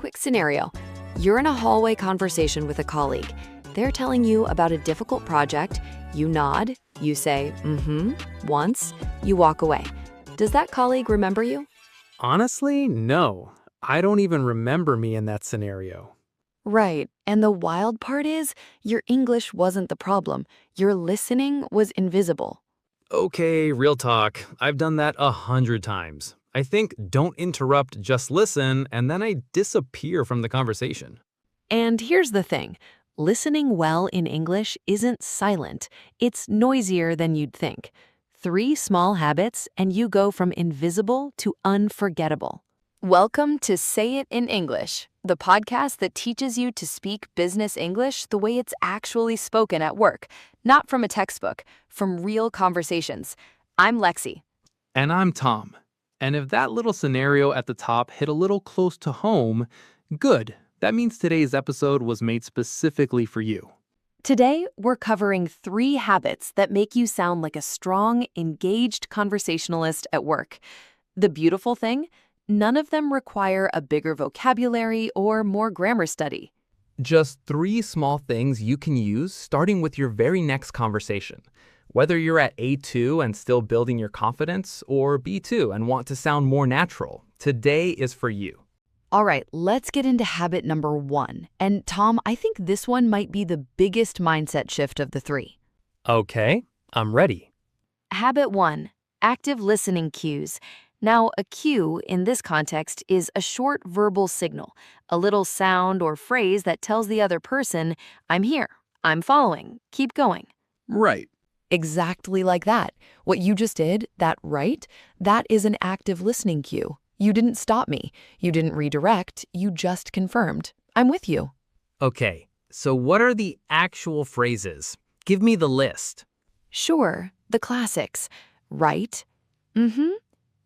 Quick scenario. You're in a hallway conversation with a colleague. They're telling you about a difficult project. You nod, you say, once, you walk away. Does that colleague remember you? Honestly, no. I don't even remember me in that scenario. Right, and the wild part is, your English wasn't the problem. Your listening was invisible. Okay, real talk. I've done that 100 times. I think don't interrupt, just listen, and then I disappear from the conversation. And here's the thing. Listening well in English isn't silent. It's noisier than you'd think. 3 small habits, and you go from invisible to unforgettable. Welcome to Say It in English, the podcast that teaches you to speak business English the way it's actually spoken at work, not from a textbook, from real conversations. I'm Lexi. And I'm Tom. And if that little scenario at the top hit a little close to home, good. That means today's episode was made specifically for you. Today, we're covering 3 habits that make you sound like a strong, engaged conversationalist at work. The beautiful thing? None of them require a bigger vocabulary or more grammar study. Just 3 small things you can use starting with your very next conversation. Whether you're at A2 and still building your confidence, or B2 and want to sound more natural, today is for you. All right, let's get into habit number 1. And Tom, I think this one might be the biggest mindset shift of the 3. Okay, I'm ready. Habit 1, active listening cues. Now, a cue in this context is a short verbal signal, a little sound or phrase that tells the other person, I'm here, I'm following, keep going. Right. Exactly like that. What you just did, that right, that is an active listening cue. You didn't stop me. You didn't redirect. You just confirmed. I'm with you. Okay, so what are the actual phrases? Give me the list. Sure, the classics. Right?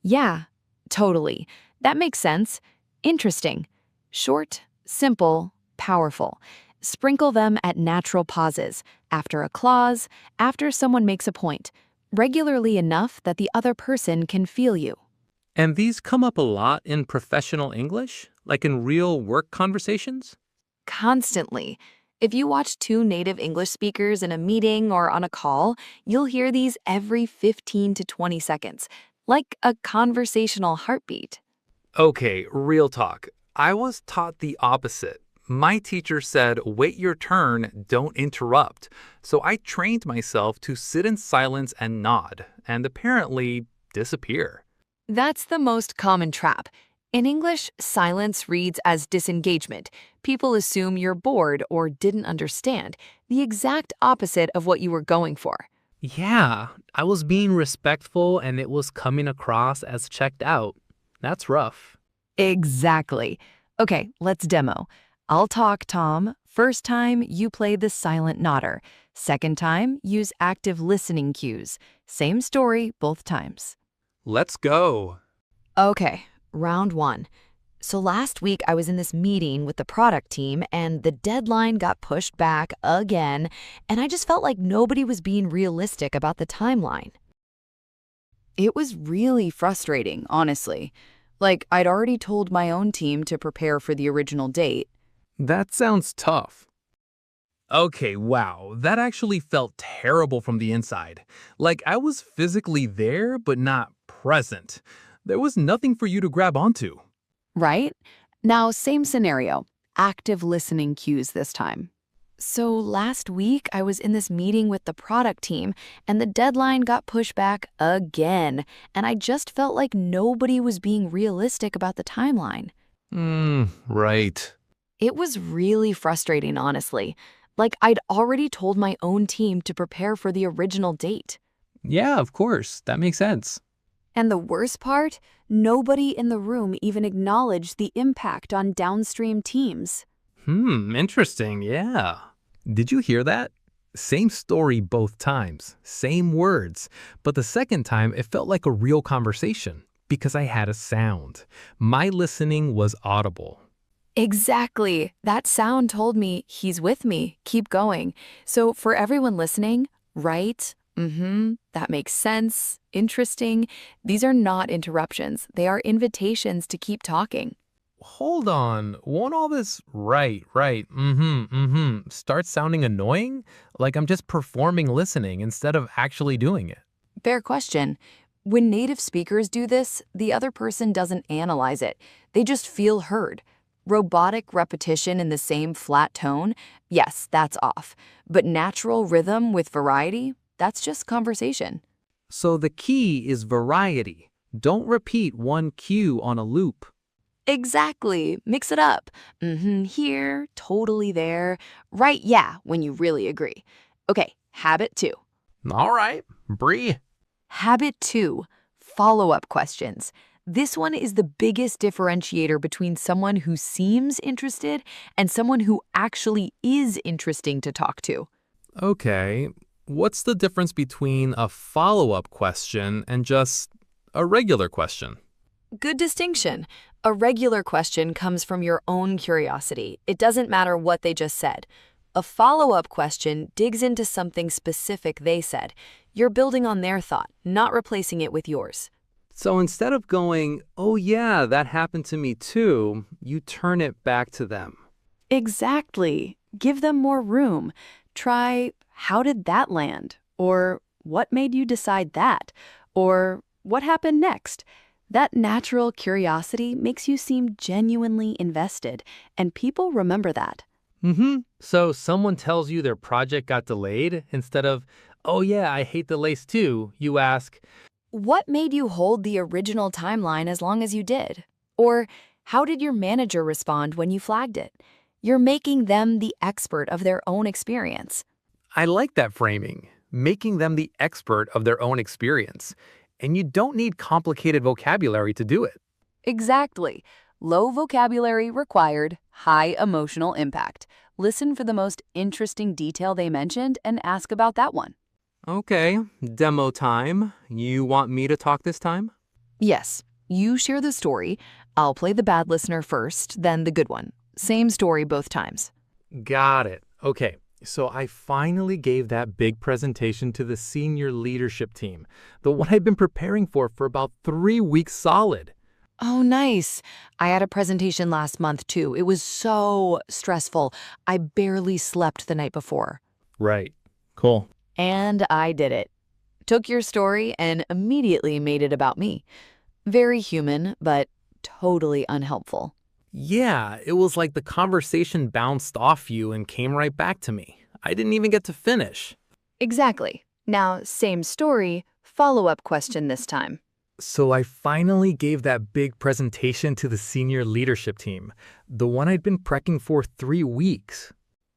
Yeah, totally. That makes sense. Interesting. Short, simple, powerful. Sprinkle them at natural pauses, after a clause, after someone makes a point, regularly enough that the other person can feel you. And these come up a lot in professional English, like in real work conversations? Constantly. If you watch 2 native English speakers in a meeting or on a call, you'll hear these every 15 to 20 seconds, like a conversational heartbeat. Okay, real talk. I was taught the opposite. My teacher said, wait your turn, don't interrupt. So I trained myself to sit in silence and nod, and apparently disappear. That's the most common trap. In English, silence reads as disengagement. People assume you're bored or didn't understand, the exact opposite of what you were going for. Yeah, I was being respectful and it was coming across as checked out. That's rough. Exactly. Okay, let's demo. I'll talk, Tom. First time, you play the silent nodder. Second time, use active listening cues. Same story both times. Let's go. Okay, round 1. So last week I was in this meeting with the product team and the deadline got pushed back again, and I just felt like nobody was being realistic about the timeline. It was really frustrating, honestly. Like, I'd already told my own team to prepare for the original date. That sounds tough. Okay, wow, that actually felt terrible from the inside. Like I was physically there, but not present. There was nothing for you to grab onto. Right? Now, same scenario. Active listening cues this time. So last week, I was in this meeting with the product team, and the deadline got pushed back again, and I just felt like nobody was being realistic about the timeline. Right. It was really frustrating, honestly. Like, I'd already told my own team to prepare for the original date. Yeah, of course. That makes sense. And the worst part, nobody in the room even acknowledged the impact on downstream teams. Interesting, yeah. Did you hear that? Same story both times, same words, but the second time it felt like a real conversation because I had a sound. My listening was audible. Exactly. That sound told me, he's with me, keep going. So for everyone listening, right? That makes sense. Interesting. These are not interruptions. They are invitations to keep talking. hold on. Won't all this right, start sounding annoying? Like I'm just performing listening instead of actually doing it. Fair question. When native speakers do this, the other person doesn't analyze it. They just feel heard. Robotic repetition in the same flat tone, yes, that's off. But natural rhythm with variety, that's just conversation. So the key is variety. Don't repeat one cue on a loop. Exactly. Mix it up. Here, totally there. Right, yeah, when you really agree. Okay, habit two. All right, Bree. Habit two, follow-up questions. This one is the biggest differentiator between someone who seems interested and someone who actually is interesting to talk to. Okay, what's the difference between a follow-up question and just a regular question? Good distinction. A regular question comes from your own curiosity. It doesn't matter what they just said. A follow-up question digs into something specific they said. You're building on their thought, not replacing it with yours. So instead of going, oh yeah, that happened to me too, you turn it back to them. Exactly. Give them more room. Try, how did that land? Or what made you decide that? Or what happened next? That natural curiosity makes you seem genuinely invested, and people remember that. So someone tells you their project got delayed, instead of, oh yeah, I hate delays too, you ask, What made you hold the original timeline as long as you did? Or how did your manager respond when you flagged it? You're making them the expert of their own experience. I like that framing, making them the expert of their own experience. And you don't need complicated vocabulary to do it. Exactly. Low vocabulary required, high emotional impact. Listen for the most interesting detail they mentioned and ask about that one. Okay, demo time. You want me to talk this time? Yes, you share the story. I'll play the bad listener first, then the good one. Same story both times. Got it. Okay, so I finally gave that big presentation to the senior leadership team, the one I've been preparing for about 3 weeks solid. Oh, nice. I had a presentation last month too. It was so stressful. I barely slept the night before. Right. Cool. And I did it. Took your story and immediately made it about me. Very human, but totally unhelpful. Yeah, it was like the conversation bounced off you and came right back to me. I didn't even get to finish. Exactly. Now, same story, follow-up question this time. So I finally gave that big presentation to the senior leadership team, the one I'd been prepping for 3 weeks.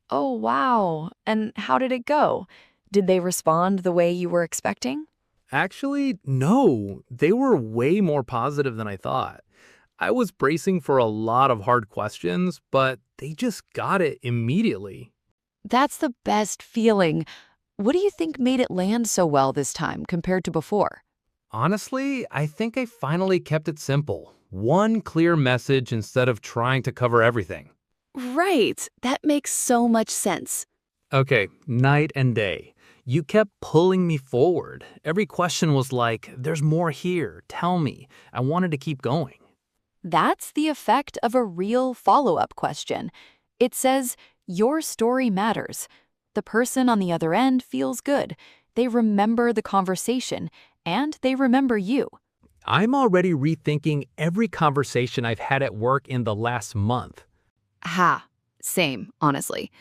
Oh, wow. And how did it go? Did they respond the way you were expecting? Actually, no, they were way more positive than I thought. I was bracing for a lot of hard questions, but they just got it immediately. That's the best feeling. What do you think made it land so well this time compared to before? Honestly, I think I finally kept it simple. One clear message instead of trying to cover everything. Right. That makes so much sense. Okay, night and day. You kept pulling me forward. Every question was like, there's more here, tell me. I wanted to keep going. That's the effect of a real follow-up question. It says, your story matters. The person on the other end feels good. They remember the conversation, and they remember you. I'm already rethinking every conversation I've had at work in the last month. Ha, same, honestly.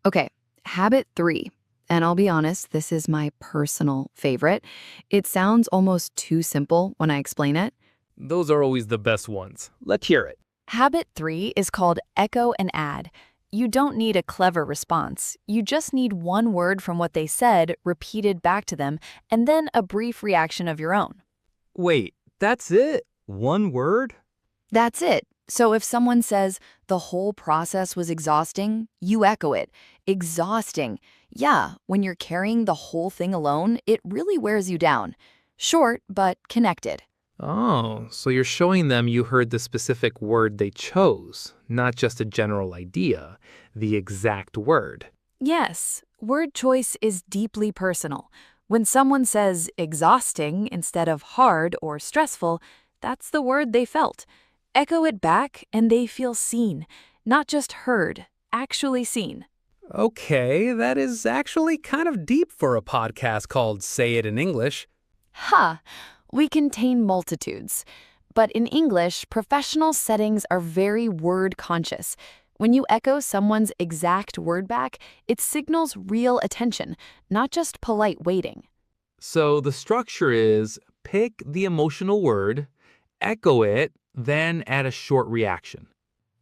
Okay, habit 3. And I'll be honest, this is my personal favorite. It sounds almost too simple when I explain it. Those are always the best ones. Let's hear it. Habit 3 is called echo and add. You don't need a clever response. You just need one word from what they said repeated back to them, and then a brief reaction of your own. Wait, that's it? One word? That's it. So if someone says, the whole process was exhausting, you echo it. Exhausting. Yeah, when you're carrying the whole thing alone, it really wears you down. Short, but connected. Oh, so you're showing them you heard the specific word they chose, not just a general idea, the exact word. Yes, word choice is deeply personal. When someone says exhausting instead of hard or stressful, that's the word they felt. Echo it back and they feel seen, not just heard, actually seen. Okay, that is actually kind of deep for a podcast called Say It in English. Ha! We contain multitudes. But in English, professional settings are very word conscious. When you echo someone's exact word back, it signals real attention, not just polite waiting. So the structure is pick the emotional word, echo it, then add a short reaction.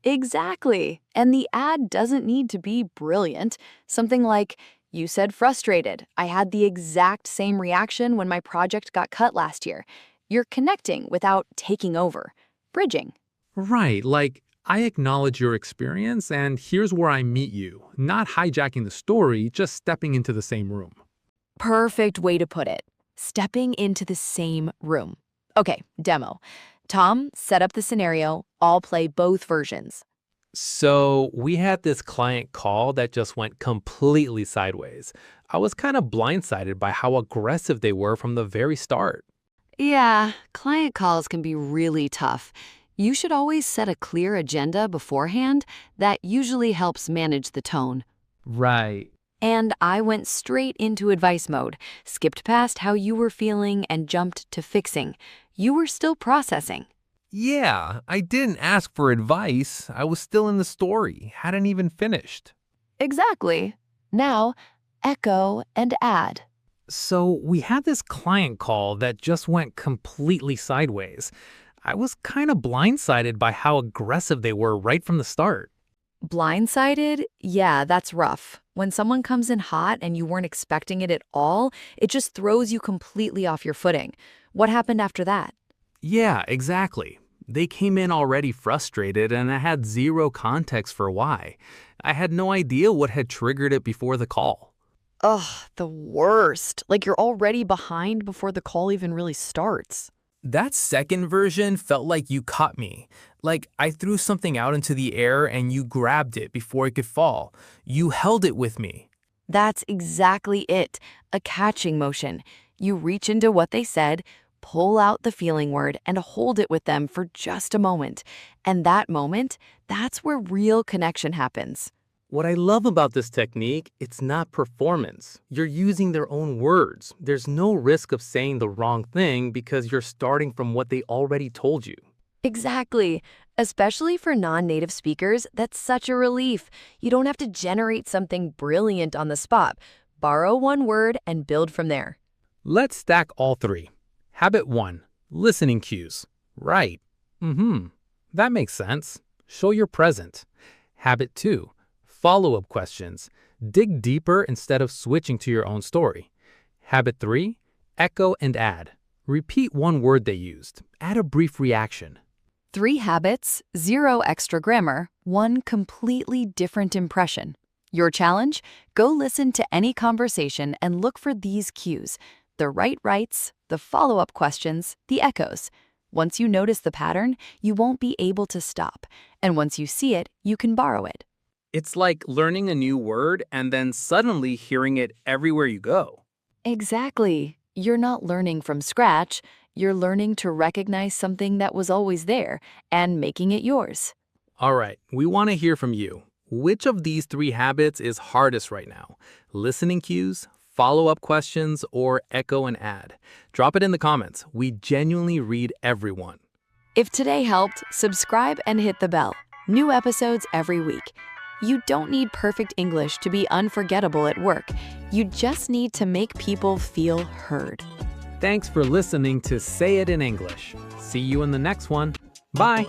Exactly. And the ad doesn't need to be brilliant. Something like, "You said frustrated. I had the exact same reaction when my project got cut last year." You're connecting without taking over. Bridging. Right, like I acknowledge your experience and here's where I meet you, not hijacking the story, just stepping into the same room. Perfect way to put it. Stepping into the same room. Okay, demo. Tom, set up the scenario. I'll play both versions. So we had this client call that just went completely sideways. I was kind of blindsided by how aggressive they were from the very start. Yeah, client calls can be really tough. You should always set a clear agenda beforehand. That usually helps manage the tone. Right. And I went straight into advice mode, skipped past how you were feeling and jumped to fixing. You were still processing. Yeah, I didn't ask for advice. I was still in the story, hadn't even finished. Exactly. Now, echo and add. So we had this client call that just went completely sideways. I was kind of blindsided by how aggressive they were right from the start. Blindsided? Yeah, that's rough. When someone comes in hot and you weren't expecting it at all, it just throws you completely off your footing. What happened after that? Yeah, exactly. They came in already frustrated and I had zero context for why. I had no idea what had triggered it before the call. Ugh, the worst. Like you're already behind before the call even really starts. That second version felt like you caught me. Like I threw something out into the air and you grabbed it before it could fall. You held it with me. That's exactly it. A catching motion. You reach into what they said, pull out the feeling word, and hold it with them for just a moment. And that moment, that's where real connection happens. What I love about this technique, it's not performance. You're using their own words. There's no risk of saying the wrong thing because you're starting from what they already told you. Exactly. Especially for non-native speakers, that's such a relief. You don't have to generate something brilliant on the spot. Borrow one word and build from there. Let's stack all three. Habit 1. Listening cues. Right. That makes sense. Show you're present. Habit 2. Follow-up questions. Dig deeper instead of switching to your own story. Habit 3. Echo and add. Repeat one word they used. Add a brief reaction. 3 habits, 0 extra grammar, 1 completely different impression. Your challenge? Go listen to any conversation and look for these cues. The right rights, the follow-up questions, the echoes. Once you notice the pattern, you won't be able to stop. And once you see it, you can borrow it. It's like learning a new word and then suddenly hearing it everywhere you go. Exactly. You're not learning from scratch. You're learning to recognize something that was always there and making it yours. All right, we want to hear from you. Which of these 3 habits is hardest right now? Listening cues, follow-up questions, or echo and add? Drop it in the comments. We genuinely read everyone. If today helped, subscribe and hit the bell. New episodes every week. You don't need perfect English to be unforgettable at work. You just need to make people feel heard. Thanks for listening to Say It in English. See you in the next one. Bye.